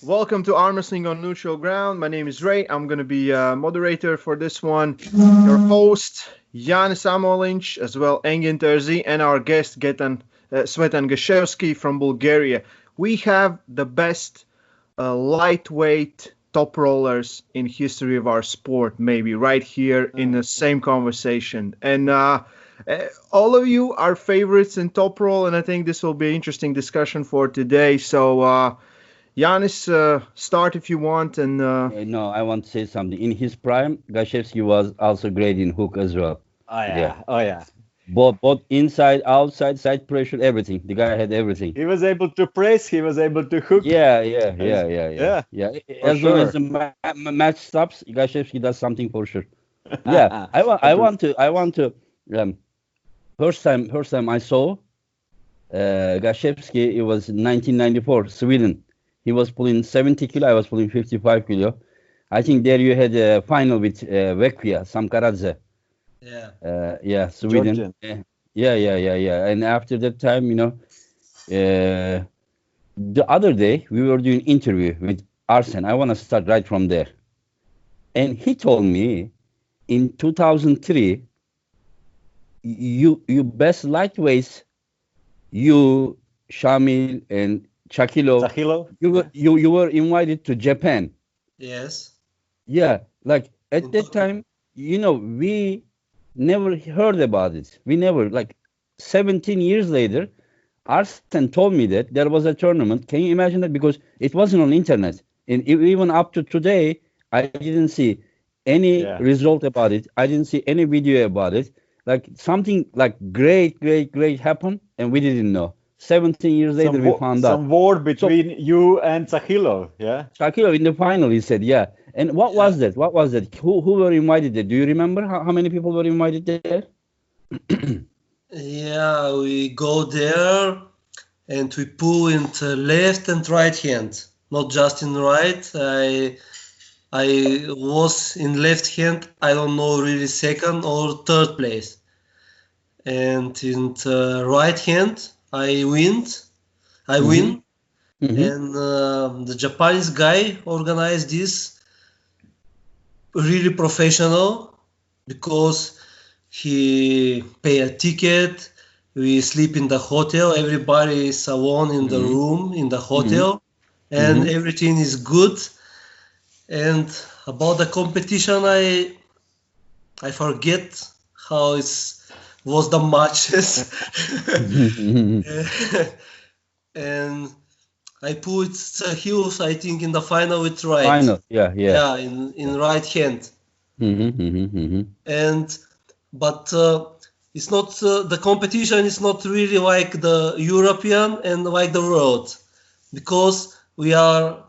Welcome to Armwrestling on Neutral Ground. My name is Ray. I'm going to be moderator for this one. Your host, Janis Amolins, as well Engin Terzi, and our guest, Cvetan Gashevski from Bulgaria. We have the best lightweight top rollers in history of our sport, maybe right here in the same conversation. And all of you are favorites in top roll, and I think this will be an interesting discussion for today. So, Janis, start if you want. And No, I want to say something. In his prime, Gashevski was also great in hook as well. Oh yeah. Oh yeah. Both inside, outside, side pressure, everything. The guy had everything. He was able to press. He was able to hook. Yeah. As long as the match stops, Gashevski does something for sure. Yeah, I want to. First time I saw Gashevski, it was 1994, Sweden. He was pulling 70 kilo. I was pulling 55 kilo. I think there you had a final with Vekvia, Samkaradze. Sweden. Yeah. And after that time, the other day we were doing interview with Arsen. I want to start right from there. And he told me in 2003, you best lightweights, you, Shamil, and Chakilo, you were invited to Japan. Yes. Yeah, like at that time, we never heard about it. We never, 17 years later, Arsen told me that there was a tournament. Can you imagine that? Because it wasn't on internet. And even up to today, I didn't see any result about it. I didn't see any video about it. Like something like great happened, and we didn't know. 17 years later, we found out. Some war between you and Tsahilo, yeah? Tsahilo in the final, he said, yeah. And what was that? Who were invited there? Do you remember how many people were invited there? Yeah, we go there and we pull into left and right hand, not just in right. I was in left hand, I don't know, really second or third place. And in the right hand, I win, Mm-hmm. and the Japanese guy organized this really professional because he pay a ticket, we sleep in the hotel, everybody is alone in the room in the hotel, and everything is good. And about the competition, I forget how was the matches. And I put heels, I think, in the final with right. Final, yeah. Yeah, in right hand. But it's not the competition is not really like the European and like the world, because we are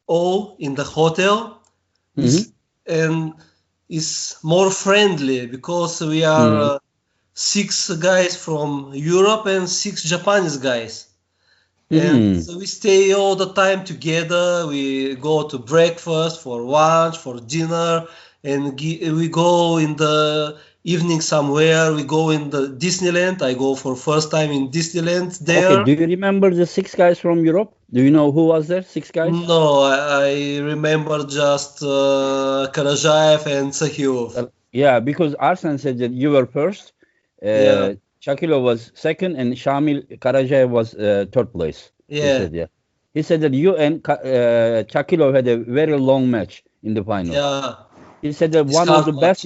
all in the hotel, and it's more friendly because we are 6 guys from Europe and 6 Japanese guys. And so we stay all the time together. We go to breakfast, for lunch, for dinner, and we go in the evening somewhere. We go in the Disneyland. I go for first time in Disneyland there. Okay, do you remember the 6 guys from Europe? Do you know who was there? 6 guys? No, I remember just Karajaev and Sahilov. Yeah, because Arsen said that you were first. Chakilo was second, and Shamil Karajaev was third place. Yeah. He said that you and Chakilo had a very long match in the final. Yeah. He said that one of the best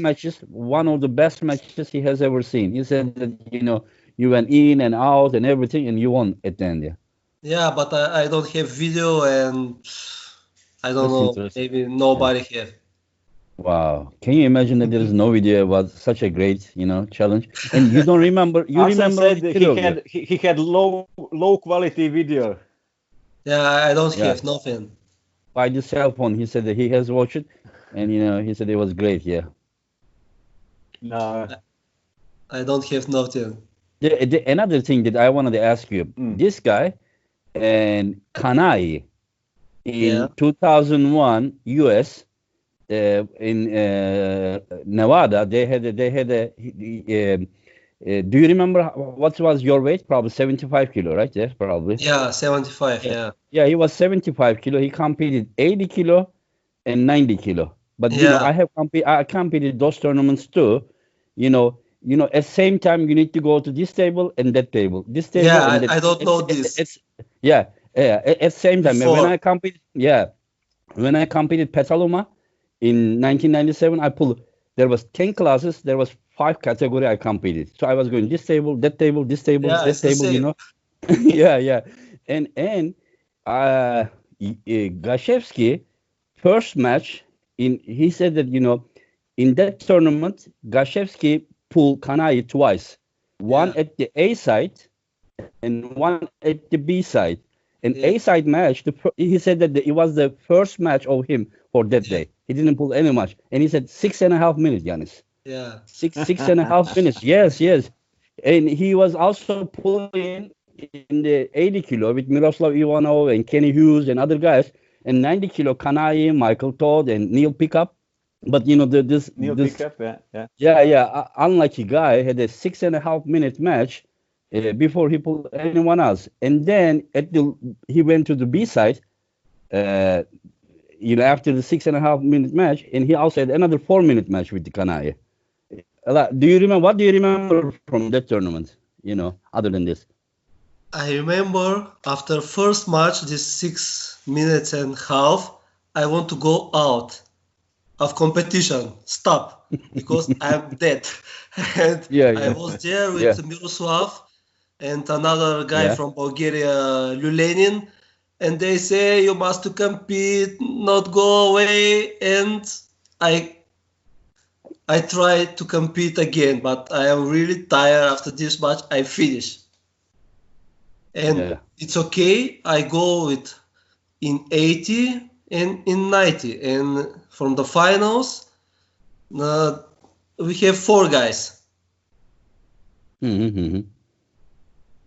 matches he has ever seen. He said that you went in and out and everything, and you won at the end. Yeah, but I don't have video, and I don't know. Maybe nobody have. Wow. Can you imagine that there is no video about such a great, challenge? And you don't remember, said he had low quality video. Yeah, I don't have nothing. By the cell phone, he said that he has watched it, and he said it was great, yeah. No. I don't have nothing. Another thing that I wanted to ask you, this guy and Kanai in 2001 US, in Nevada, they had a Do you remember what was your weight? Probably 75 kilo, right? There, probably. Yeah, 75. Yeah. Yeah. Yeah, he was 75 kilo. He competed 80 kilo and 90 kilo. But you know, Yeah. I competed those tournaments too. At same time you need to go to this table and that table, this Yeah. table and that. I don't know this It's yeah, at same time. before. When I competed Petaluma in 1997, there was 10 classes, there was 5 category I competed. So I was going this table, that table, this table, Yeah, that it's the table, same. yeah. And Gashevski first match he said that in that tournament Gashevski pulled Kanai twice, one Yeah. at the A side and one at the B side. And Yeah. A side match, he said that it was the first match of him for that Yeah. day. He didn't pull any match, and he said 6.5 minutes, Janis. Yeah. 6.5 minutes. Yes. And he was also pulling in the 80 kilo with Miroslav Ivanov and Kenny Hughes and other guys, and 90 kilo Kanai, Michael Todd, and Neil Pickup. But Neil this Pickup, yeah. unlucky guy had a 6.5 minute match before he pulled anyone else, and then he went to the B side. Uh, after the 6.5 minute match, and he also had another 4 minute match with the Kanai. Do you remember? What do you remember from that tournament? Other than this. I remember after first match, this 6 minutes and half, I want to go out of competition. Stop, because I'm dead. And Yeah. I was there with Miroslav and another guy from Bulgaria, Lulenin, and they say you must to compete, not go away. And I try to compete again, but I am really tired after this match. I finish. And it's okay. I go in 80 and in 90. And from the finals, we have 4 guys. Mm-hmm.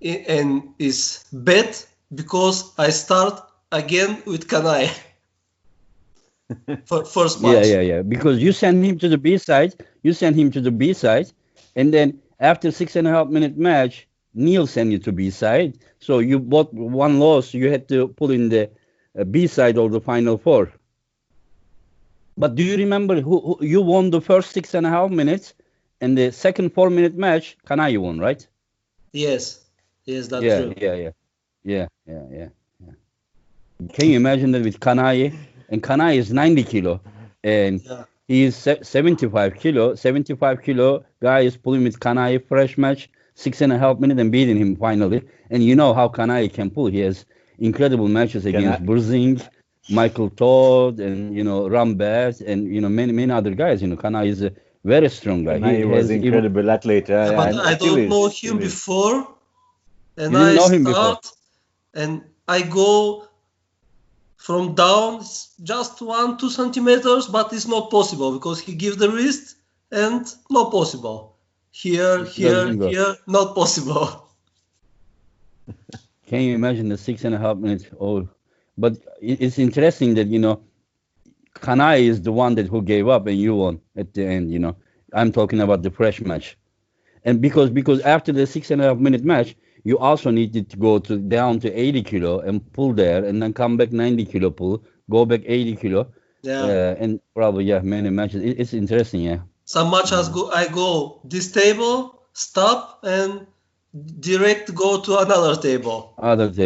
And it's bad because I start again with Kanai for first match. Yeah. Because you send him to the B side. And then after 6.5 minute match, Neil sent you to B side. So you bought one loss. You had to pull in the B side of the final 4. But do you remember who you won the first 6.5 minutes, and the second 4 minute match? Kanai won, right? Yes, that's true. Yeah. Can you imagine that with Kanai? And Kanai is 90 kilo, and he is 75 kilo. 75 kilo guy is pulling with Kanai fresh match, 6.5 minutes, and beating him finally. And you know how Kanai can pull. He has incredible matches against Burzing, Michael Todd, and Rambert, and many other guys. Kanai is a very strong guy. He was incredible athlete. But I don't know him before, and you didn't I know him start, before. and I go from down just 1-2 centimeters, but it's not possible because he gives the wrist and not possible. Here, not possible. Can you imagine the 6.5 minutes old? But it's interesting that Kanai is the one who gave up and you won at the end. I'm talking about the fresh match, and because after the 6.5 minute match, you also needed to go down to 80 kilo and pull there, and then come back 90 kilo pull, go back 80 kilo, and probably many matches. It's interesting, Some matches I go this table, stop, and direct go to another table. Because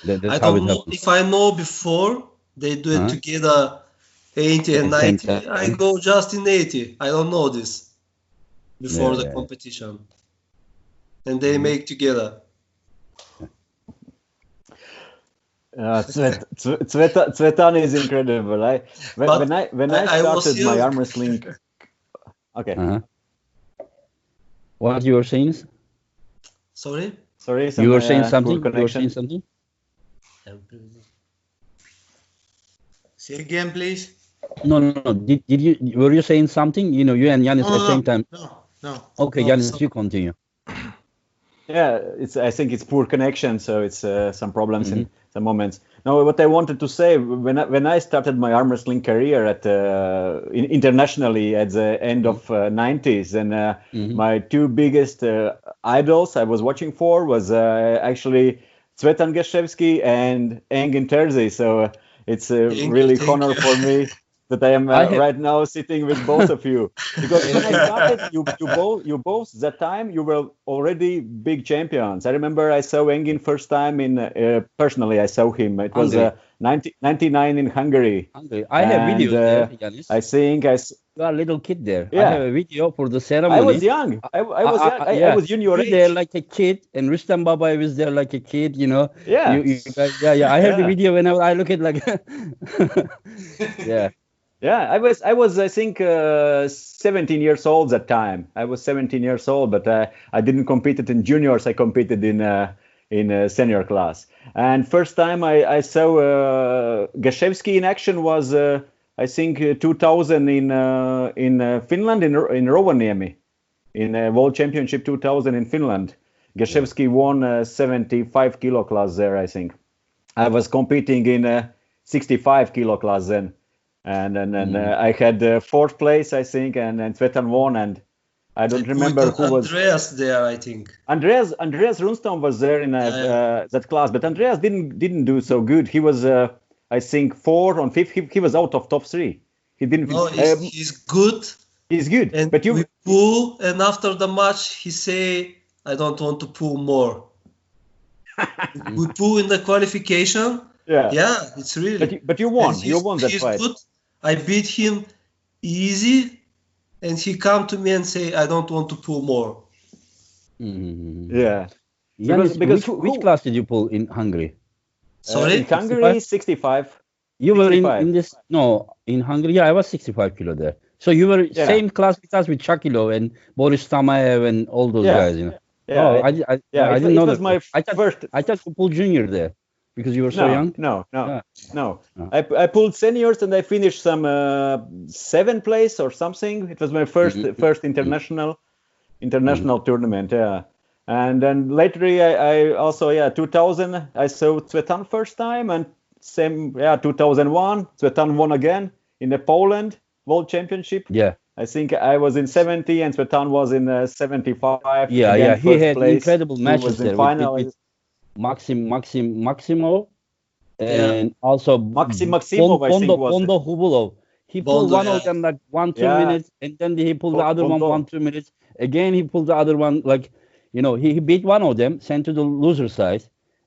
I don't know if I know before they do it together 80 and 90. I go just in 80. I don't know this before the competition. And they make together. Cvetan is incredible. When I started my arm wrestling. Okay. What you were saying? Sorry. You were saying something. Say again, please. No. Were you saying something? You and Janis at the same time. No. Okay, Janis, you continue. Yeah, I think it's poor connection, so it's some problems in some moments. No, what I wanted to say, when I started my arm wrestling career internationally at the end of 90s, and my two biggest idols I was watching for was actually Cvetan Gashevski and Engin Terzi. So it's a really honor for me that I am right now sitting with both of you. Because when I started, you both that time you were already big champions. I remember I saw Engin first time personally. I saw him. It was 99 in Hungary. I have videos there, Janis. I think you are a little kid there. Yeah. I have a video for the ceremony. I was young. I was young. I was junior age. There like a kid, and Rustam Baba was there like a kid. You know. Yeah. You guys, yeah. I have the video whenever I look at like. Yeah. Yeah, I was I think 17 years old that time. I was 17 years old, but I didn't compete in juniors. I competed in senior class. And first time I saw Gashevski in action was I think 2000 in Finland in Rovaniemi, in World Championship 2000 in Finland. Gashevski won 75 kilo class there. I think I was competing in 65 kilo class then. And I had fourth place, I think, and Cvetan won, and I don't remember who was. Andreas there, I think. Andreas Runstam was there in that class, but Andreas didn't do so good. He was, I think, 4 on 5. He was out of top 3. He didn't. No, he's good. He's good, and but we pull, and after the match, he say, "I don't want to pull more." We pull in the qualification. Yeah, it's really. But you won. You won that fight. Good. I beat him easy, and he come to me and say, "I don't want to pull more." Yeah. Janis, which class did you pull in Hungary? Sorry, in Hungary, 65. You 65. were in this? No, in Hungary. Yeah, I was 65 kilo there. So you were same class with us with Chakilo and Boris Tamayev and all those guys. You know. Yeah. Oh, I didn't know that. I thought you pulled junior there. Because you were so young? No. I pulled seniors and I finished some 7th place or something. It was my first international tournament. Yeah, and then later I also 2000 I saw Cvetan first time, and 2001 Cvetan won again in the Poland World Championship. Yeah. I think I was in 70 and Cvetan was in 75. Yeah. He had incredible matches there. With Maximo, and also Maximo, Bondo Hubulov. He pulled one of them like 1-2 minutes, and then he pulled the other one 1-2 minutes. Again, he pulled the other one like, he beat one of them, sent to the loser side,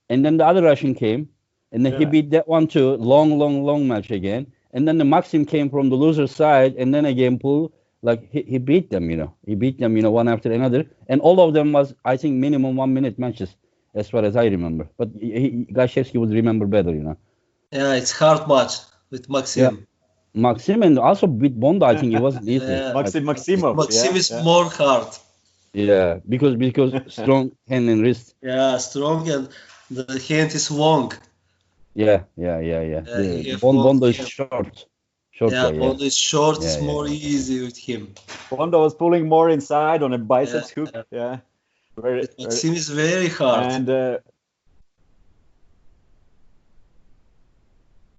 and then the other Russian came, and then he beat that one too. Long match again, and then the Maxim came from the loser side, and then again pulled. Like he beat them, He beat them, one after another, and all of them was, I think, minimum 1 minute matches. As far as I remember, but Gashevski would remember better, Yeah, it's hard match with Maxim. Yeah. Maxim, and also with Bondo, I think it was easy. Maximov. Maxim is more hard. Yeah, because strong hand and wrist. Yeah, strong, and the hand is long. Yeah. Bondo is short. Bondo is short. It's more easy with him. Bondo was pulling more inside on a biceps hook. Yeah. Maxim is very hard.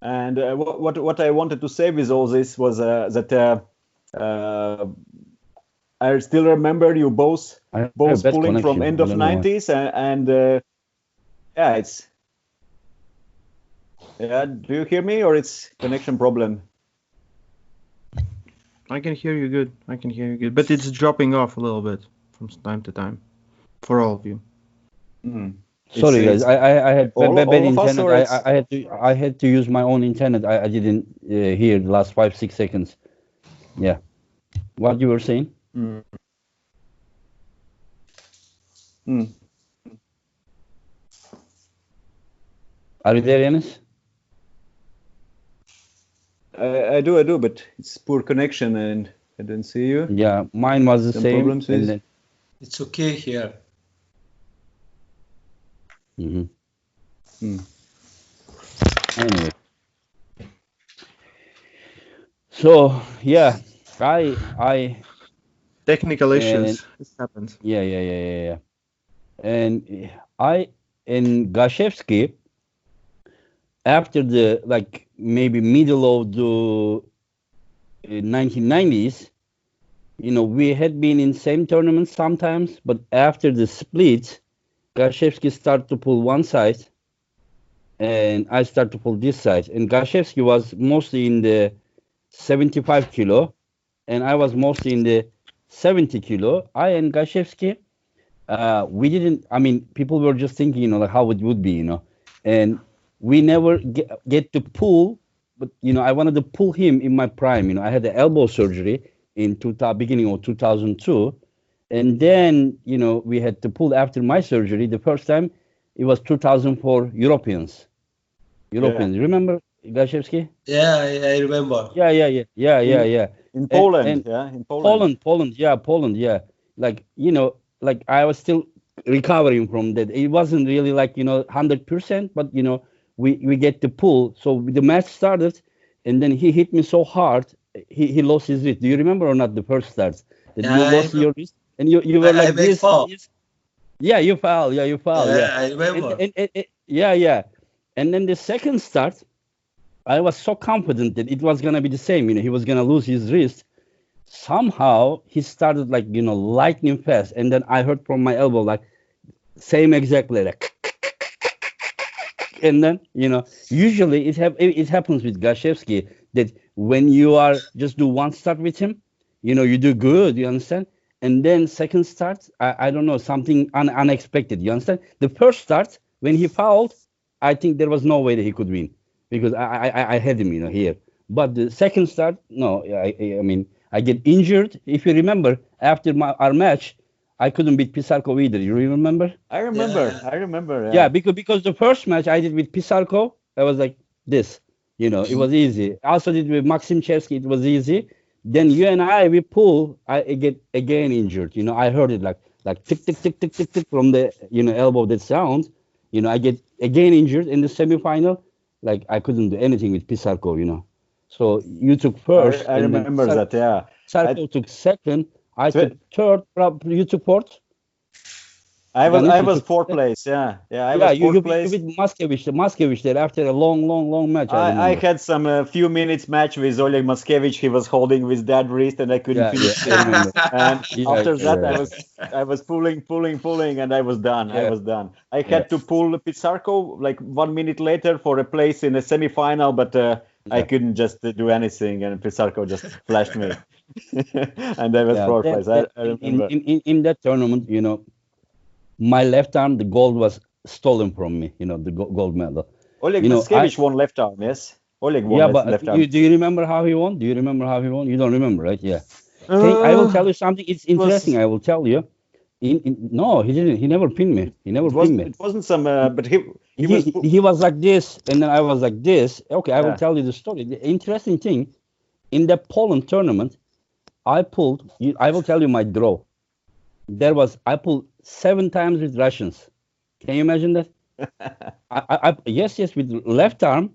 And what I wanted to say with all this was that I still remember you both pulling from end of 90s and it's do you hear me or it's connection problem? I can hear you good, but it's dropping off a little bit from time to time. For all of you. Sorry, guys. I had bad internet. I had to use my own internet. I didn't hear the last 5-6 seconds. Yeah. What you were saying? Are you there, Janis? I do, but it's poor connection and I didn't see you. Yeah, mine was the same. Problems with... It's okay here. Anyway, so I technical issues. This happens. Yeah. and I and Gashevski, after the like maybe middle of the 1990s, we had been in same tournaments sometimes, but after the split, Gashevski started to pull one side, and I started to pull this side. And Gashevski was mostly in the 75 kilo, and I was mostly in the 70 kilo. I and Gashevski, we didn't. I mean, people were just thinking, like how it would be, and we never get to pull. But I wanted to pull him in my prime. I had the elbow surgery in beginning of 2002, and then we had to pull after my surgery. The first time it was 2004 Europeans. Remember Gashevski? Yeah, I remember. Yeah. In Poland, in Poland. Poland, yeah. Like like I was still recovering from that. It wasn't really like 100%, but we get the pull. So the match started, and then he hit me so hard, he lost his wrist. Do you remember or not the first start? That Yeah, you lost your wrist, and you were like this. Fall. Yeah, you fell. Yeah, you fell. Yeah, I remember. Yeah. And then the second start, I was so confident that it was gonna be the same. He was gonna lose his wrist. Somehow he started like lightning fast, and then I heard from my elbow like same exactly like, and then usually it happens with Gashevski that when you are just do one start with him, you do good. You understand? And then second start, I don't know, something unexpected. You understand? The first start when he fouled, I think there was no way that he could win because I had him here. But the second start, no, I mean I get injured. If you remember, after our match, I couldn't beat Pisarko either. You remember? I remember. Yeah, because the first match I did with Pisarko, I was like this. It was easy. I also did with Maxim Cherski, it was easy. Then you and we pull, I get again injured. I heard it like tick tick tick tick tick tick from the elbow, that sound. I get again injured in the semifinal. Like I couldn't do anything with Pisarko. So you took first. I remember that. Yeah. Pisarko took second. I took third. You took fourth. I was fourth place. Yeah. I was fourth place. You beat Maskevich there after a long match. I had some few minutes match with Oleg Maskevich. He was holding with that wrist, and I couldn't finish it. And after that, I was pulling, and I was done. I was done. I had to pull Pisarko like 1 minute later for a place in a semi-final, but I couldn't just do anything, and Pisarko just flashed me, and I was fourth place. I remember in that tournament, my left arm, the gold was stolen from me, the gold medal. Oleg Maskevich won left arm, yes? Oleg won left arm. Do you remember how he won? You don't remember, right? Yeah. I will tell you something. It's interesting. I will tell you. No, he didn't. He never pinned me. It wasn't some, but he was like this, and then I was like this. Okay, I will tell you the story. The interesting thing, in the Poland tournament, I will tell you my draw. I pulled 7 times with Russians. Can you imagine that? Yes, with left arm,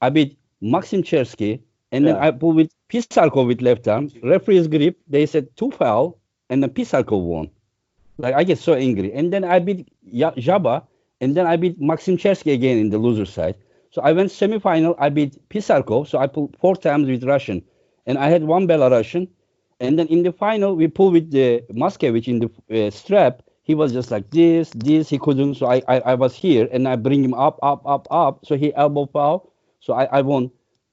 I beat Maxim Cherski, and then I pulled with Pisarko with left arm. Referee's grip, they said 2 foul, and then Pisarko won. Like I get so angry. And then I beat Jaba, and then I beat Maxim Cherski again in the loser side. So I went semi-final, I beat Pisarko, so I pulled 4 times with Russian. And I had 1 Belarusian. And then in the final, we pulled with the Maskevich in the strap. He was just like this, he couldn't. So I was here, and I bring him up. So he elbow foul. So I won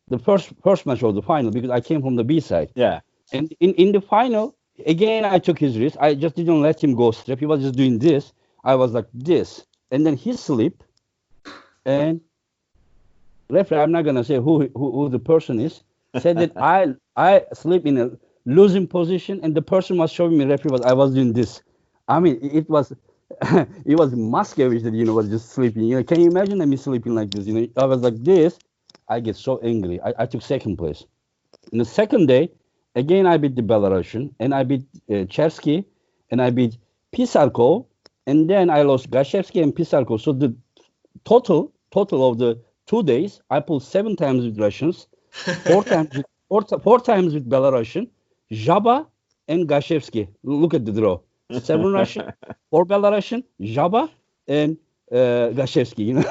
the first match of the final because I came from the B side. Yeah. And in the final, again, I took his wrist. I just didn't let him go strap. He was just doing this. I was like this. And then he slipped. And referee, I'm not going to say who the person is, said that I sleep in a losing position, and the person was showing me referee I was doing this. I mean, it was Maskevich that was just sleeping. Can you imagine me sleeping like this? I was like this. I get so angry. I took second place. In the second day, again I beat the Belarusian, and I beat Cherski, and I beat Pisarko, and then I lost Gashevski and Pisarko. So the total of the 2 days, I pulled 7 times with Russians, 4 times with Belarusian, Jaba and Gashevski. Look at the draw. 7 Russian, 4 Belarusian, Jaba, and Gashevski. You know,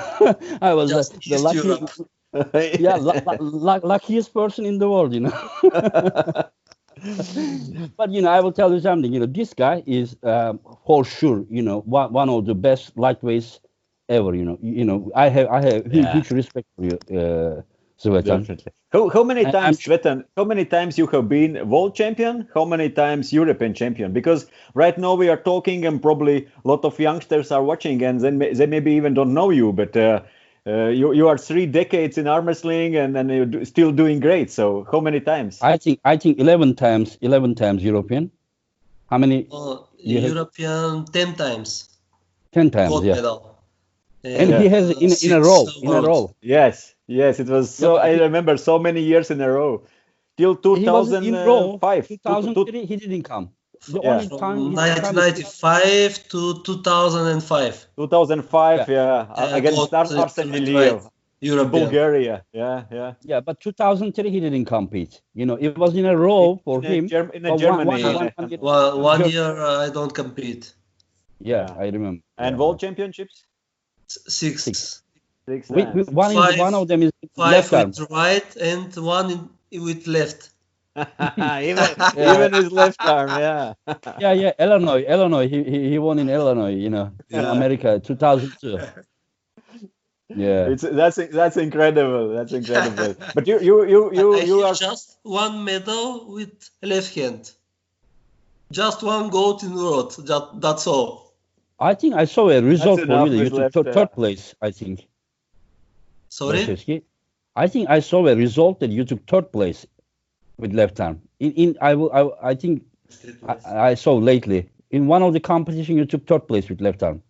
I was Just the East lucky, Europe. luckiest person in the world. You know. But you know, I will tell you something. You know, this guy is for sure. You know, one of the best lightweights ever. You know, I have huge respect for you, Cvetan. Definitely. How many I'm times, Cvetan, how many times you have been world champion? How many times European champion? Because right now we are talking and probably a lot of youngsters are watching and then they maybe even don't know you, but you are 3 decades in arm wrestling and you're still doing great. So how many times? I think 11 times European. How many? You have European 10 times 10 times, gold yeah. medal. And he has in a row, world. Yes, it was so. Yeah, I remember so many years in a row. Till he was in row. 2005. 2003, he didn't come. The Yeah. only From time he 1995 to 2005. 2005, yeah, against gold, Arsene right, Miliev, European. Bulgaria. Yeah. Yeah, but 2003 he didn't compete. You know, it was in a row for him. In but Germany. one year. 1 year I don't compete. Yeah, I remember. And Yeah. world championships? 6. 6 One Five. of them is 5 left arm. with right and 1 with left. even his left arm, yeah. Yeah, Illinois. He won in Illinois. You know, in America, 2002. Yeah. That's incredible. That's incredible. But you I are have just 1 medal with left hand. Just 1 gold in world. That's all. I think I saw a result That's for you enough that you with took left, third place. I think. Sorry? Gashevski. I think I saw a result that you took third place with left arm. I think I saw lately in one of the competition you took third place with left arm.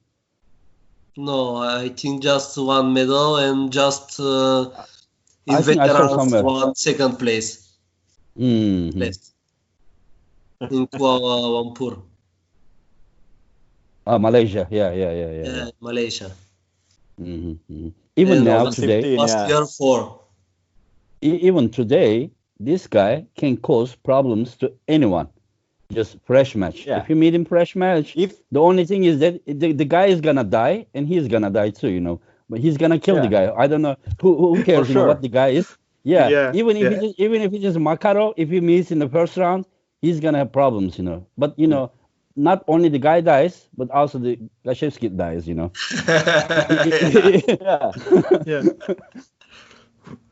No, I think just 1 medal and just in I think I saw veterans somewhere. 1 second place Mhm. left in Kuala Lumpur. Malaysia. Yeah. Malaysia. Even And now last- today, Last year 4. even today, this guy can cause problems to anyone. Just fresh match. Yeah. If you meet him fresh match, the only thing is that the guy is gonna die and he's gonna die too. You know, but he's gonna kill the guy. I don't know who cares. You know sure. what the guy is. Yeah. Yeah, Even if yeah. even if it is Makaro, if he meets in the first round, he's gonna have problems. You know. But you know, not only the guy dies, but also the Gashevski dies. You know. Yeah. Yeah.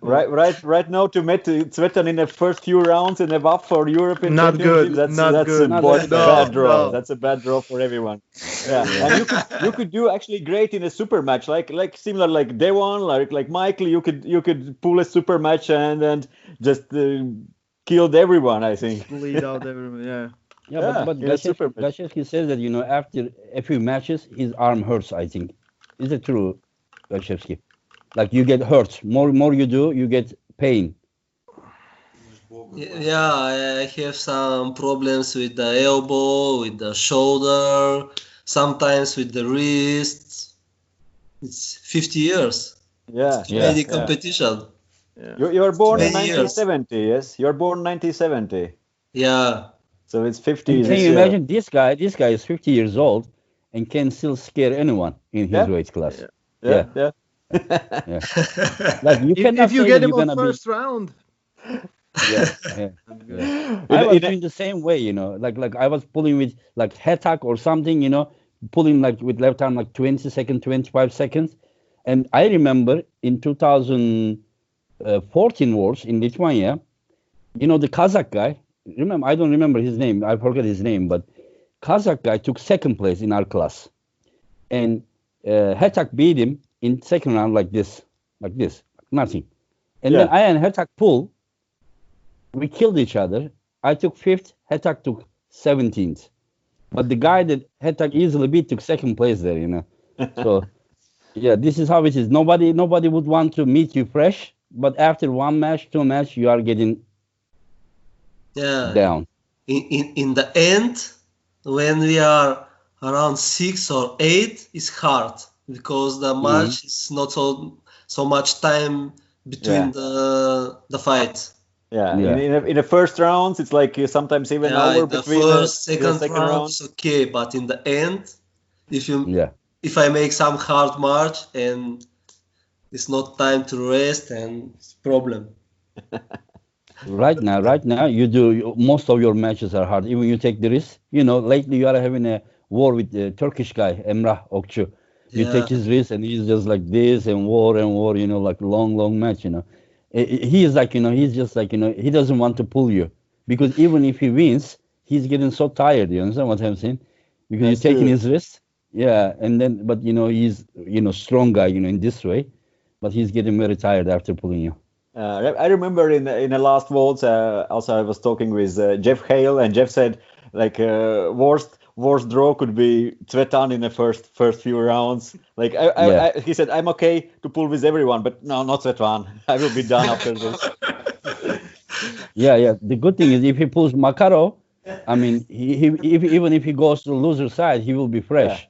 Right now to meet Cvetan in the first few rounds in the WAF for European Not Championship, good, that's not good. a Not bad draw. no. That's a bad draw for everyone. Yeah, and you could do actually great in a super match, like similar like Devon, like Michael. You could pull a super match and just killed everyone. I think. Bleed out everyone. Yeah. Yeah, but in a super match. Gashevski says that, you know, after a few matches, his arm hurts, I think. Is it true, Gashevski? Like you get hurt. More you do, you get pain. Yeah, I have some problems with the elbow, with the shoulder, sometimes with the wrist. It's 50 years. Yeah. Many competition. You were born in 20 years. 1970, yes? You're born 1970. Yeah. So it's 50 And this can you year. imagine this guy? This guy is 50 years old and can still scare anyone in his weight class. Yeah. Like you cannot If you say get that him you're on gonna first round. Yeah. I was doing the same way, you know. Like I was pulling with like head tuck or something, you know, pulling like with left arm like 20 seconds, 25 seconds. And I remember in 2014 Wars in Lithuania, you know, the Kazakh guy. Remember, I don't remember his name. I forgot his name, but Kazakh guy took second place in our class, and Hetak beat him in second round like this, nothing. And then I and Hetak pull. We killed each other. I took 5th. Hetak took 17th. But the guy that Hetak easily beat took second place there, you know. So yeah, this is how it is. Nobody would want to meet you fresh, but after one match, two match, you are getting down. In the end, when we are around 6 or 8, it's hard because the match is not so much time between the fights. Yeah, Yeah. in the first rounds, it's like sometimes even an hour in the between first, the second second round, round. it's okay, but in the end, Yeah. if I make some hard march and it's not time to rest, and it's problem. Right now, most of your matches are hard. Even you take the risk. Lately you are having a war with the Turkish guy, Emrah Okçu. You take Yeah, his risk, and he's just like this and war, like long match. He is like, he's just like, he doesn't want to pull you because even if he wins, he's getting so tired. You understand what I'm saying? Because That's you're taking true. his risk. Yeah, and then, but he's, strong guy, in this way, but he's getting very tired after pulling you. I remember in the last votes, also I was talking with Jeff Hale, and Jeff said like worst draw could be Cvetan in the first few rounds. Like Yeah. he said, I'm okay to pull with everyone, but no, not Cvetan. I will be done after this. Yeah. The good thing is if he pulls Makarov, I mean, even if he goes to the loser side, he will be fresh.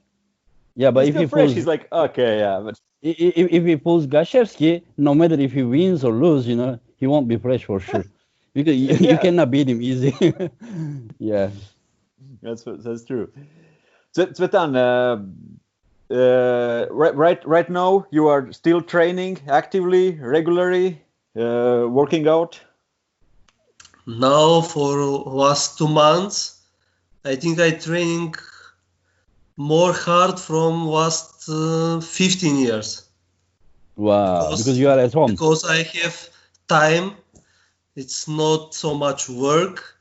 Yeah, but He's if still he fresh. pulls, He's like, okay, yeah, but if he pulls Gashevski, no matter if he wins or lose, he won't be fresh for sure, because you Yeah. cannot beat him easy. Yeah. that's true. Cvetan, right now you are still training actively, regularly, working out. now for last 2 months, I think I training more hard from last 15 years. Wow. Because you are at home. Because I have time, it's not so much work.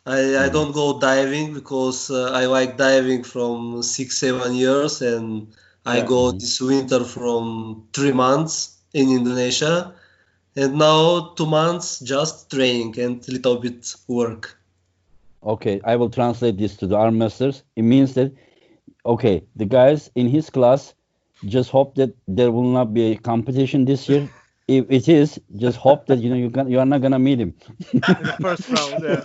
I don't go diving because I like diving from 6-7 years, and I go this winter from 3 months in Indonesia, and now 2 months just training and little bit work. Okay, I will translate this to the arm masters. It means that, okay, the guys in his class just hope that there will not be a competition this year. If it is, just hope that you are not gonna meet him. In the first round, yeah.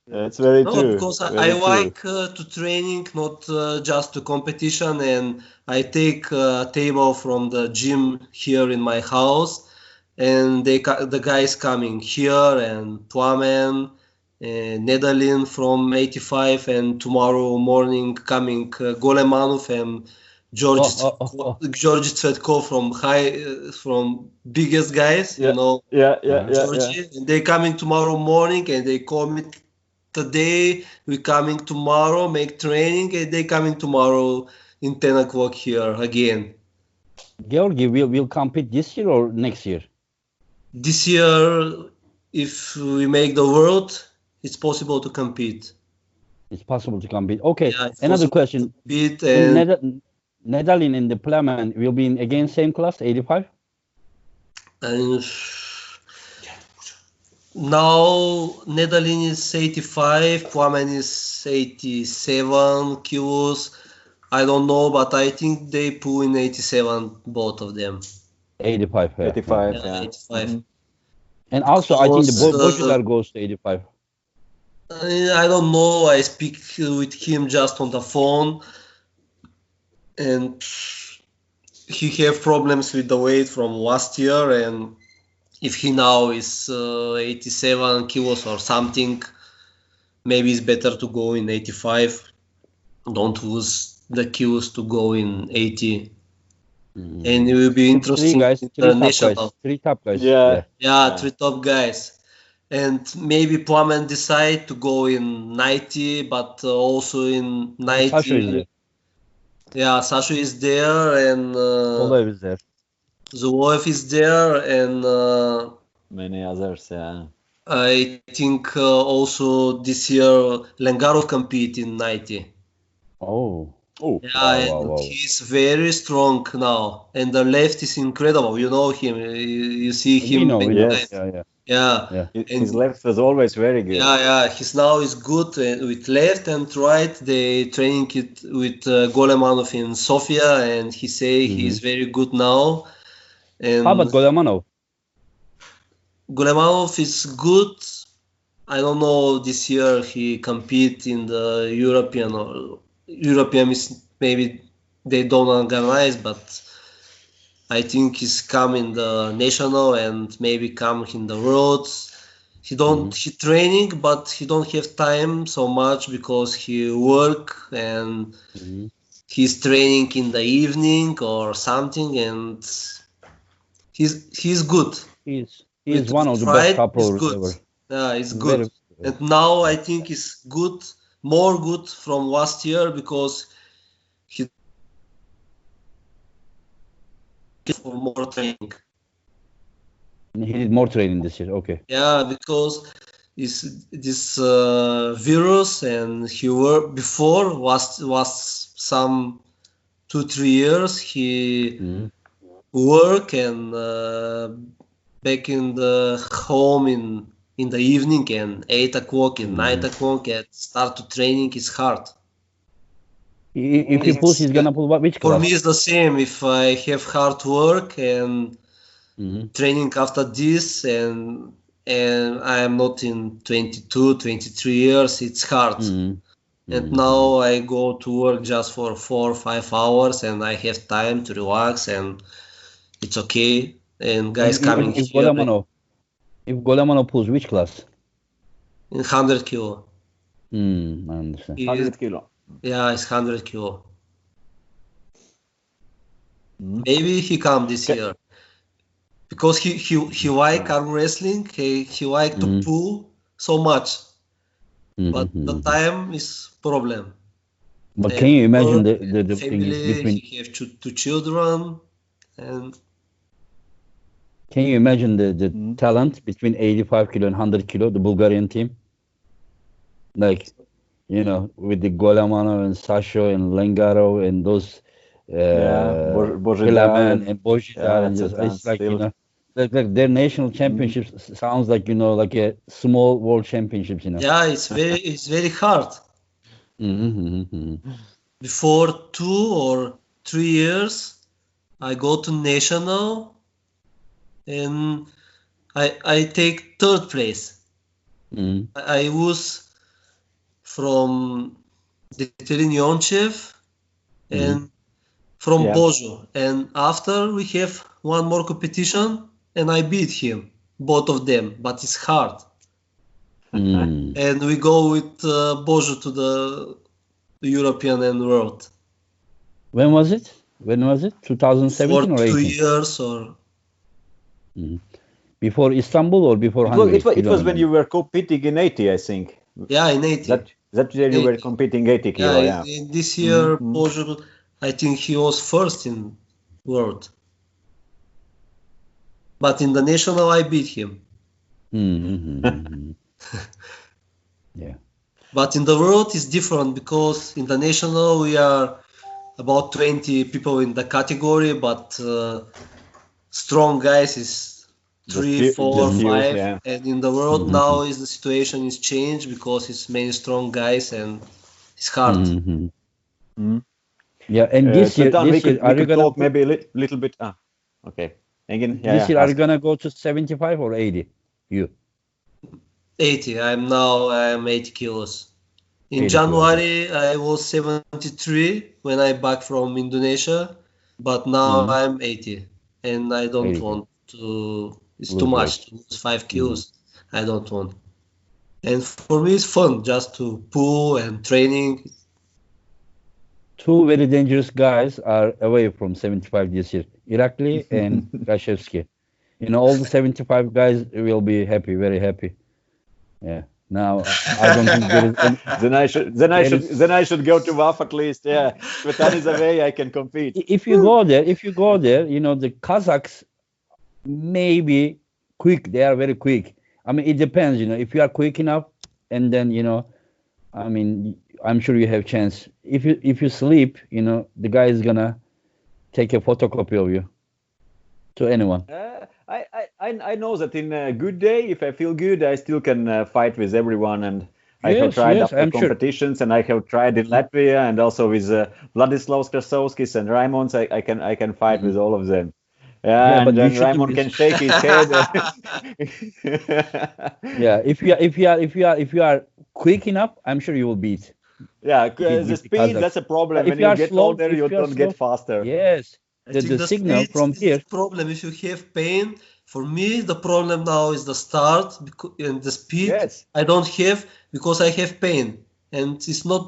That's very No, true. because Very I true. like to training, not just to competition, and I take a table from the gym here in my house, and the guys coming here, and Plamen, Nedalin from 85, and tomorrow morning coming Golemanov and George George Cvetkov from biggest guys, Yeah. Georgie. And they coming tomorrow morning, and they call me today. We coming tomorrow, make training, and they coming tomorrow in 10 o'clock here again. Georgi will compete this year or next year? This year, if we make the world, it's possible to compete. It's possible to compete. Okay, Yeah, it's another possible to question. compete, and Nedalin and the Plamen will be in again same class, 85? Now Nedalin is 85, Plamen is 87 kilos. I don't know, but I think they pull in 87, both of them. 85, yeah. 85, Yeah, 85. And also, I think the Because, Bojidar goes to 85. I don't know. I speak with him just on the phone, and he have problems with the weight from last year. And if he now is 87 kilos or something, maybe it's better to go in 85. Don't lose the kilos to go in 80. And it will be interesting. Three top guys. Yeah, three top guys. And maybe Plamen decide to go in 90, but also in 90. Sasha is there. Yeah, Sasha is there, and Zoloev is there. Zoloev is there, and many others, yeah. I think also this year Lengarov compete in 90. Oh. Yeah, wow. He's very strong now, and the left is incredible. You know him, you see him. Yeah. His left was always very good. Yeah. His now is good with left and right. They training it with Golemanov in Sofia, and he say he's very good now. And how about Golemanov? Golemanov is good. I don't know. This year he compete in the European is maybe they don't organize, but I think he's come in the national and maybe come in the roads. He training, but he don't have time so much because he work and he's training in the evening or something, and he's good. He's one of the best couplers ever. Yeah, he's good. And now I think he's good, more good from last year because he for more training. He did more training this year. Okay. Yeah, because this virus, and he worked before was some 2-3 years. He work and back in the home in the evening and 8 o'clock and 9 o'clock and start to training is hard. If he pulls, he's gonna pull which class? For me, it's the same. If I have hard work and training after this, and I am not in 22, 23 years, it's hard. And now I go to work just for 4 or 5 hours, and I have time to relax, and it's okay. And guys coming if here. If Golemano pulls, which class? In 100 kilo. I understand. 100 kilo. Yeah, it's 100 kilo. Maybe he come this year because he like arm wrestling. He like to pull so much, but the time is problem. But can you imagine the family? thing between? He have two children, and can you imagine the talent between 85 kilo and 100 kilo, the Bulgarian team? Like, with the Golemano and Sasho and Lengaro and those Bojidar and Bojidar, and it's like, like their national championships sounds like, like a small world championships, Yeah, it's very hard. Before 2 or 3 years, I go to national and I take 3rd place. I was from Dekaterin Yonchev and from Bojo. And after we have one more competition and I beat him, both of them, but it's hard. And we go with Bojo to the European and world. When was it? 2017 or 18? 2 years or... Before Istanbul or before Hungary? It was when you were competing in 80, I think. Yeah, in 80. That year you were competing 80 kilo, In this year, Bojo, I think he was first in world. But in the national, I beat him. Yeah. But in the world, it's different because in the national, we are about 20 people in the category, but strong guys is 3, 4, 5, and in the world now is the situation is changed because it's many strong guys and it's hard. Yeah, and this year, we could are you gonna talk maybe a little bit? Okay. Engin, this year, are you gonna go to 75 or 80? You? 80. I'm 80 kilos. In January, I was 73 when I back from Indonesia, but now I'm 80, and I don't want to. It's too much to lose 5 kilos. I don't want. And for me, it's fun just to pull and training. 2 very dangerous guys are away from 75 this year. Irakli and Gashevski. All the 75 guys will be happy, very happy. Yeah. Now I don't think there is any... then I should go to WAF at least. Yeah. Cvetan is away, I can compete. If you go there, the Kazakhs maybe quick. They are very quick. I mean, it depends. If you are quick enough, and then I mean, I'm sure you have chance. If you sleep, the guy is gonna take a photocopy of you to anyone. I know that in a good day, if I feel good, I still can fight with everyone. And I have tried after competitions, and I have tried in Latvia, and also with Vladislav Krasovskis and Raimons. I can fight with all of them. Yeah, and then Raimon can shake his head. Yeah, if you are quick enough, I'm sure you will beat. Yeah, the Because speed, that's a problem. if When you you are get slow, older, if you you are don't slow, get faster. yes, I think the signal speed from is here. the problem. If you have pain, for me, the problem now is the start and the speed. Yes. I don't have because I have pain, and it's not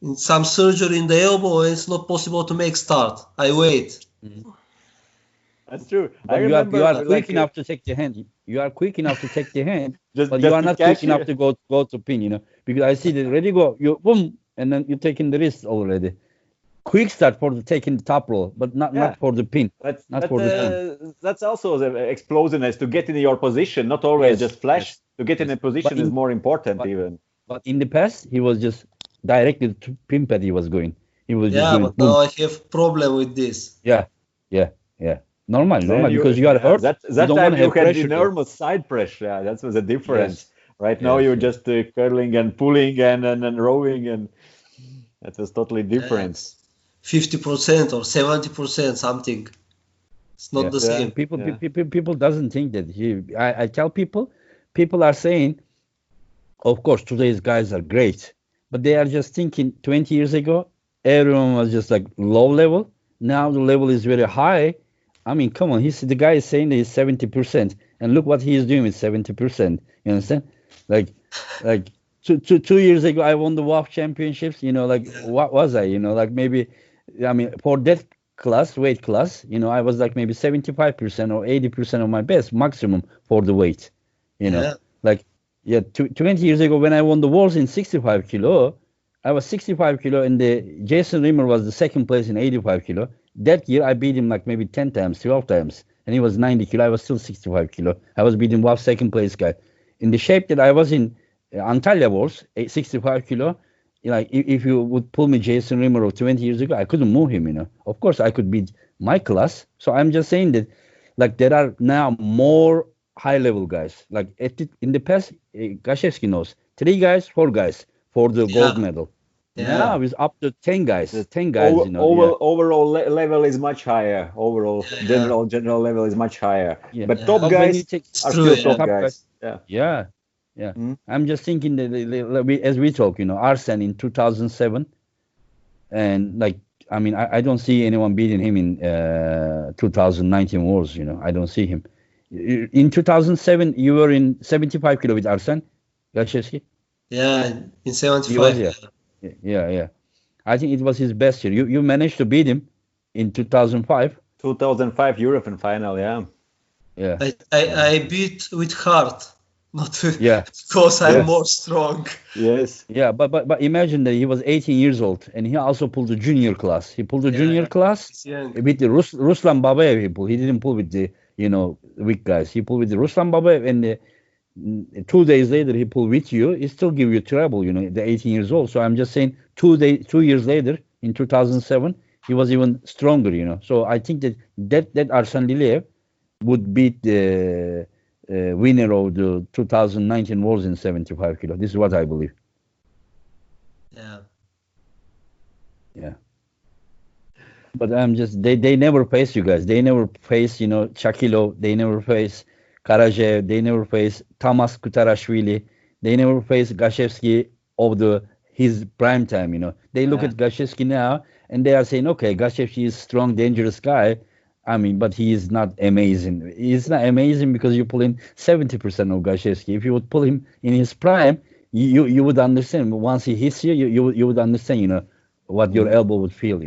in some surgery in the elbow. It's not possible to make start. I wait. That's true. I But you remember are quick enough to take the hand. You are quick enough to take the hand, but you just are to not quick catch enough you. to go to pin. Because I see that ready go, you boom, and then you're taking the wrist already. Quick start for the taking the top roll, but Yeah. not for the pin. That's Not for the pin. that's also the explosiveness to get in your position, not always just flash. Yes, To get in yes. a position is more important even. But in the past, he was just directly to pin pad. He was going. He was just Yeah, doing but boom. now I have problem with this. Yeah, yeah. Normal, Then because you are hurt. that you don't want time to you have had pressure. enormous side pressure. Yeah, that was the difference. Yes. Right now Yes, you're yes. just curling and pulling and rowing, and that was totally different. 50% or 70% something. It's not Yeah. the same. People doesn't think that. I tell people are saying, of course, today's guys are great, but they are just thinking 20 years ago, everyone was just like low level. Now the level is very high. I mean, come on, the guy is saying that he's 70%, and look what he is doing with 70%. You understand? Like 2 years ago, I won the WAF championships. What was I? Like maybe, I mean, for that weight class, I was like maybe 75% or 80% of my best maximum for the weight. Yeah. Like, yeah, 20 years ago when I won the Worlds in 65 kilo, I was 65 kilo, and Jason Rimmer was the second place in 85 kilo. That year, I beat him like maybe 10 times, 12 times, and he was 90 kilo. I was still 65 kilo. I was beating WAF second place guy. In the shape that I was in Antalya Wars, 65 kilo, like if you would pull me Jason Rimmer of 20 years ago, I couldn't move him. Of course, I could beat my class. So I'm just saying that, like, there are now more high-level guys. Like in the past, Gashevski knows 3 guys, 4 guys for the gold medal. Yeah. Now it's up to 10 guys. 10 guys, Overall level is much higher. Overall general level is much higher. Yeah. But top guys are still top guys. Yeah. I'm just thinking that as we talk, Arsen in 2007, and like, I mean, I don't see anyone beating him in 2019 Wars. I don't see him. In 2007, you were in 75 kilo with Arsen Gashevski. Yeah, in 75. He was, yeah. I think it was his best year. You managed to beat him in 2005. 2005 European final, yeah. I beat with heart, not Yeah, because I'm more strong. Yes. Yeah, but imagine that he was 18 years old, and he also pulled the junior class. He pulled the junior class with the Ruslan Babayev. He didn't pull with the weak guys. He pulled with the Ruslan Babayev, and 2 days later he pulled with you. He still give you trouble, the 18 years old. So I'm just saying, 2 years later in 2007 he was even stronger. So I think that Arsen Liliev would beat the winner of the 2019 Worlds in 75 kilo. This is what I believe. Yeah. But I'm just they never face you guys. They never face Chakilov. They never face Karajev. They never face Tamas Kutarashvili. They never face Gashevski of his prime time. They look at Gashevski now and they are saying, okay, Gashevski is strong, dangerous guy. I mean, but he is not amazing. He's not amazing because you pull in 70% of Gashevski. If you would pull him in his prime, you would understand. Once he hits you, you would understand, what your elbow would feel,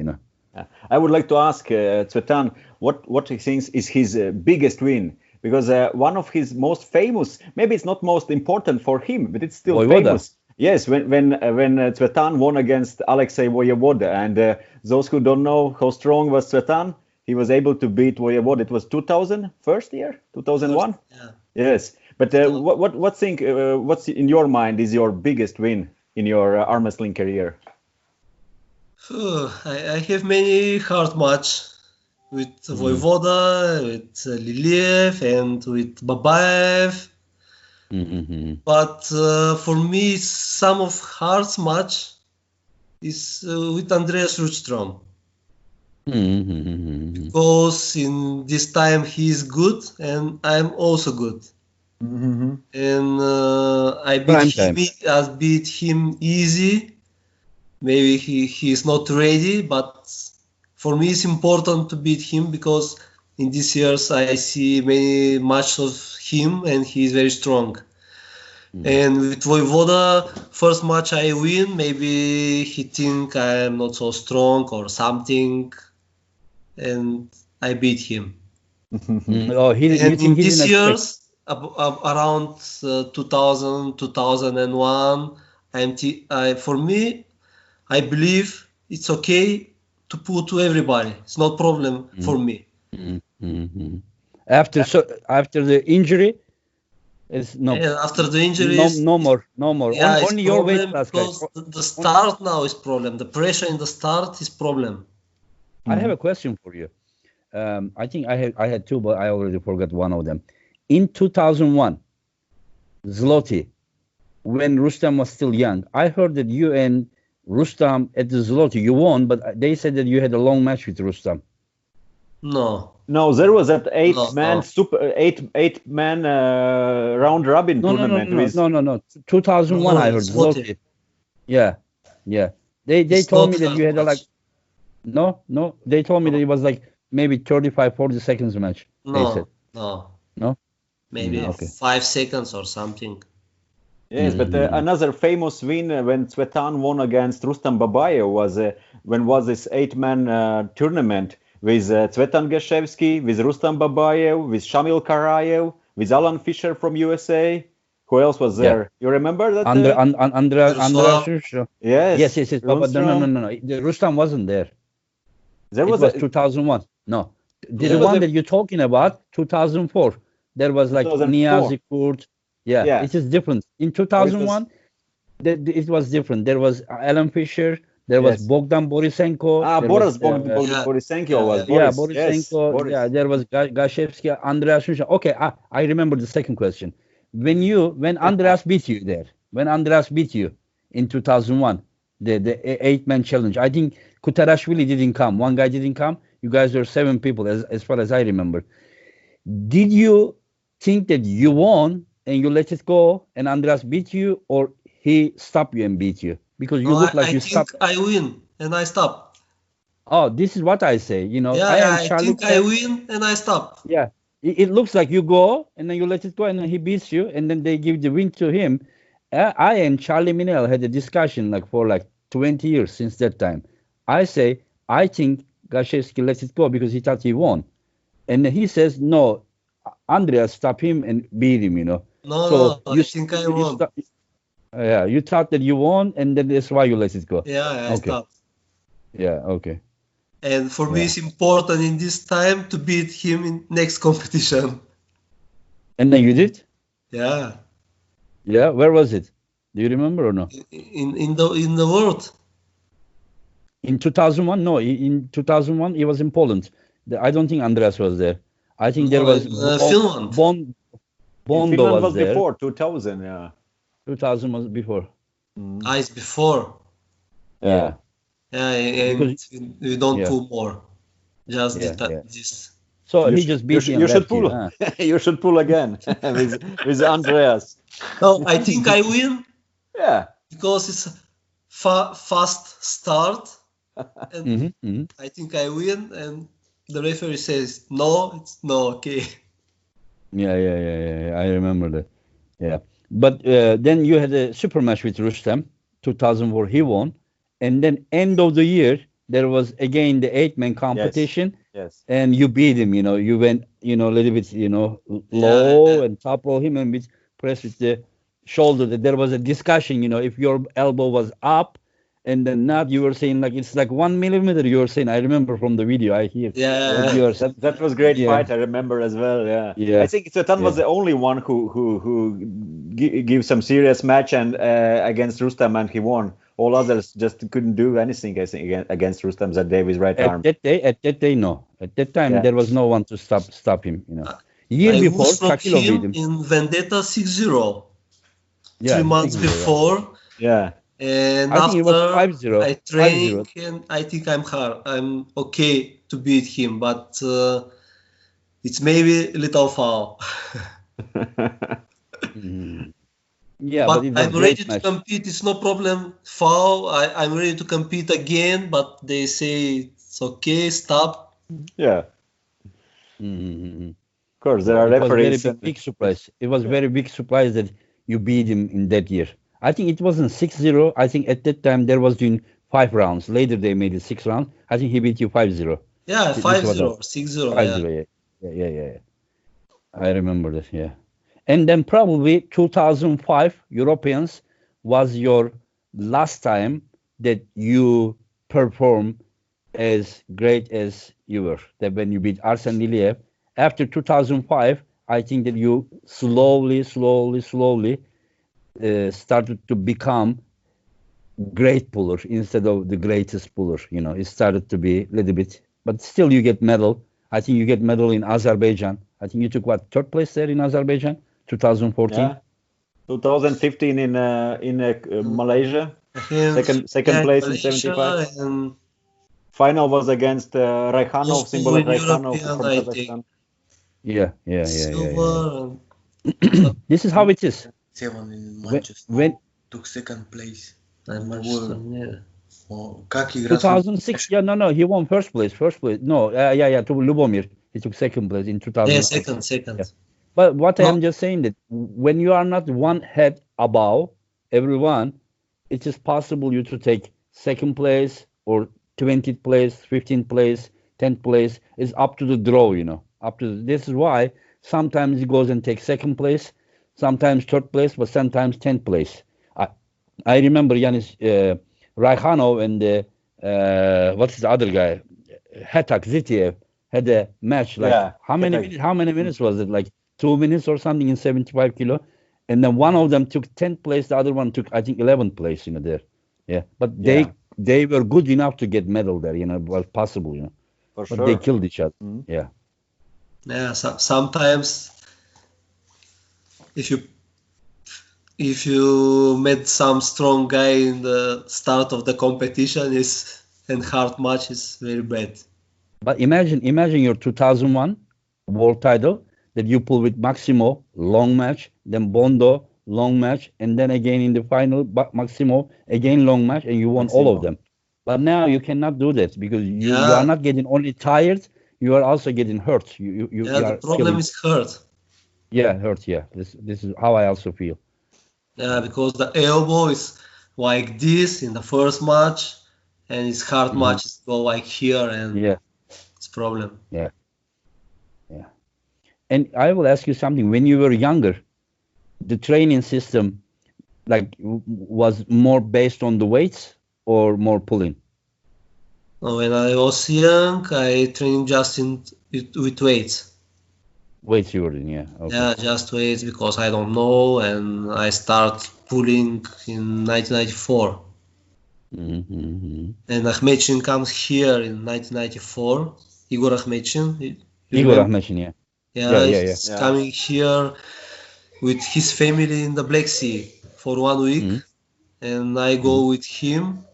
I would like to ask Cvetan what he thinks is his biggest win. Because one of his most famous, maybe it's not most important for him, but it's still famous. Yes, when Cvetan won against Alexei Voyevoda, and those who don't know how strong was Cvetan, he was able to beat Voyevoda. It was 2000, first year, 2001. Yeah. Yes, but what's in your mind is your biggest win in your arm wrestling career? I have many hard matches with Voyevoda, with Liliev, and with Babayev. But for me, some of hard match is with Andreas Rudström. Because in this time he is good and I'm also good. And I beat him easy. maybe he is not ready, but for me it's important to beat him because in these years I see many matches of him and he is very strong. And with Voivoda, first match I win, maybe he think I am not so strong or something, and I beat him. Oh, you And think in he these didn't expect? years, around 2000, 2001, for me, I believe it's okay to put to everybody. It's no problem for me. After the injury, it's And after the injuries, no more. yeah, it's Only your weight problem class, guys. because the start now is problem. The pressure in the start is problem. I have a question for you. I think I had two, but I already forgot one of them. In 2001, Zloty, when Rustam was still young, I heard that you and Rustam at the Zloty, you won, but they said that you had a long match with Rustam. No. No, there was that eight No. man round robin tournament with. No. 2001, No, I heard it's Zloty. Zloty. Yeah. They It's told me not that you had a match. no. They told me that it was like maybe 35, 40 seconds match. They said. No. Maybe Okay. 5 seconds or something. Yes, but another famous win when Cvetan won against Rustam Babayev was when was this 8-man tournament with Cvetan Gashevski, with Rustam Babayev, with Shamil Karayev, with Alan Fisher from USA. Who else was there? You remember that? Andrea Shusha. Yes. Yes. But no. The Rustam wasn't there. It was 2001. No. The one that you're talking about, 2004. There was like 2004. Niazi Kurt. Yeah, it is different. In 2001, it was different. There was Alan Fisher. There was Bogdan Borisenko. Borisenko was. Borisenko. Yes, Boris. Yeah, there was Gashevski, Andreas Shusha. Okay, I remember the second question. When Andreas beat you there, in 2001, the 8-man challenge, I think Kutarashvili didn't come. One guy didn't come. You guys were 7 people, as far as I remember. Did you think that you won and you let it go and Andreas beat you, or he stopped you and beat you? Because you look like you stopped. I think I win and I stop. Oh, this is what I say. I think I win and I stop. Yeah. It looks like you go and then you let it go and then he beats you and then they give the win to him. I and Charlie Minel had a discussion for 20 years since that time. I say, I think Gashevski let it go because he thought he won. And he says, no, Andreas stopped him and beat him, No, I think I won. You thought that you won and then that's why you let it go. Yeah, I stopped. Yeah, okay. And for me, it's important in this time to beat him in next competition. And then you did? Yeah. Yeah, where was it? Do you remember or no? In the world. In 2001? No, in 2001 he was in Poland. I don't think Andreas was there. I think there was Finland. Bondo Finland was there. before 2000. Yeah. 2000 was before. It's before. Yeah. Yeah, and we don't pull more. Just this. So he just beat you. You should pull. You should pull again with Andreas. No, I think I win. Yeah. Because it's a fast start. And I think I win. And the referee says, no, it's no, okay. Yeah. I remember that. Yeah. But then you had a super match with Rustam, 2004, he won. And then end of the year, there was again the 8-man competition. Yes. And you beat him, you went, a little bit, low and topple him and press with the shoulder. There was a discussion, if your elbow was up and then not, you were saying it's 1 millimeter, you were saying, I remember from the video I hear. Yeah. That was great fight, I remember as well, yeah. I think Cvetan was the only one who gave some serious match and against Rustam and he won. All others just couldn't do anything, I think, against Rustam that day with right arm. At that day, no. At that time, there was no one to stop him. Year I before, Shakilo beat him in Vendetta 6-0. Yeah, 3 months 6-0, before. Yeah. And I think it was after 5-0. I train and I think I'm okay to beat him, but it's maybe a little foul. Yeah, but it was I'm great ready to match. compete. It's no problem. Foul. I'm ready to compete again, but they say it's okay. Stop. Yeah, Mhm. of course there are It was very referees big, and big surprise. It was very big surprise that you beat him in that year. I think it wasn't 6-0. I think at that time there was doing 5 rounds. Later they made it 6 rounds. I think he beat you 5-0. Yeah, This was 5-0 or 6-0. Yeah. 5-0. Yeah. Yeah. I remember that. Yeah. And then probably 2005 Europeans was your last time that you performed as great as you were. That when you beat Arsen Liliev. After 2005, I think that you slowly started to become great puller instead of the greatest puller. You know, it started to be a little bit, but still you get medal. I think you get medal in Azerbaijan. I think you took what, third place there in Azerbaijan, 2014. yeah, 2015 in Malaysia, And second place in Malaysia 75. and Final was against Raikhanov, also Symbolov in Raikhanov European, from I think Kazakhstan. Yeah. silver. This is how it is. 7 in When, Manchester. when Took second place. And Manchester. yeah. Как игра с 2006, yeah, no, he won first place. No, to Lubomir. He took second place in 2006. Yeah, second. Yeah. But what No. I'm just saying that when you are not one head above everyone, it is possible you to take second place or 20th place, 15th place, 10th place. It's up to the draw, you know. This is why sometimes he goes and takes second place, sometimes third place, but sometimes 10th place. I remember Janis Raikhanov and what's the other guy? Hetak Zitiev had a match like Yeah, how many Hetak. minutes? How many minutes was it? Like 2 minutes or something in 75 kilo, and then one of them took 10th place, the other one took I think 11th place. You know there, yeah. But Yeah. they were good enough to get medal there. You know, it was possible. You know, For but sure. they killed each other. Mhm. Yeah. Yeah, sometimes if you met some strong guy in the start of the competition and hard match is very bad. But imagine your 2001 world title that you pull with Maximo, long match, then Bondo, long match, and then again in the final, Maximo, again long match, and you won all of them. But now you cannot do that because you are not getting only tired, you are also getting hurt. You The are problem killing. is hurt. Yeah, hurt. Yeah, this is how I also feel. Yeah, because the elbow is like this in the first match, and his hard matches go like here, and Yeah. it's a problem. Yeah. And I will ask you something. When you were younger, the training system like was more based on the weights or more pulling? When I was young, I trained just with weights. Weights you were in, yeah. Okay. Yeah, just weights because I don't know, and I start pulling in 1994. Mm-hmm. And Akhmedchin comes here in 1994. Igor Akhmedchin. Igor Akhmedchin, yeah. Yeah, he's coming here with his family in the Black Sea for 1 week, and I go with him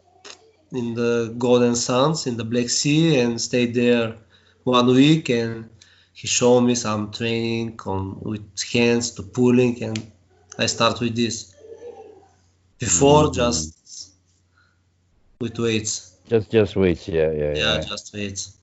in the Golden Sands in the Black Sea and stay there 1 week, and he showed me some training with hands to pulling, and I start with this. Before just with weights. Just weights, yeah. Just weights.